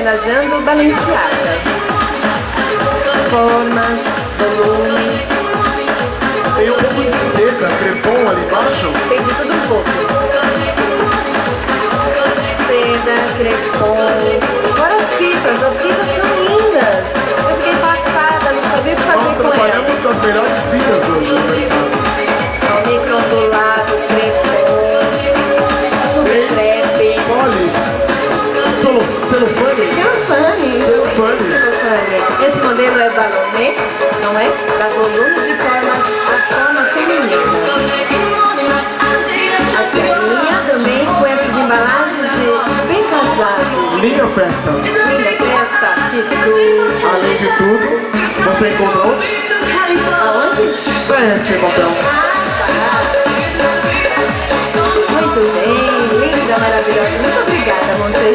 homenageando Balenciaga. Formas, volumes. Tem um pouco de seda, crepom ali embaixo. Tem de tudo um pouco. Seda, crepom. Fora as fitas são lindas. Eu fiquei passada, não sabia o que fazer Nós com elas. trabalhamos nas melhores vidas hoje no mercado. Micro-ondulado, crepom, super crepe. Polis, celofane. Celofane. Esse modelo é balonê, não é? Dá volume de forma feminina. A sainha também com essas embalagens de bem casado. Linha Festa. Linda festa, tudo. Além de tudo, você encontrou Aonde? esse papel. Muito bem, linda, maravilhosa. Muito obrigada, Monte.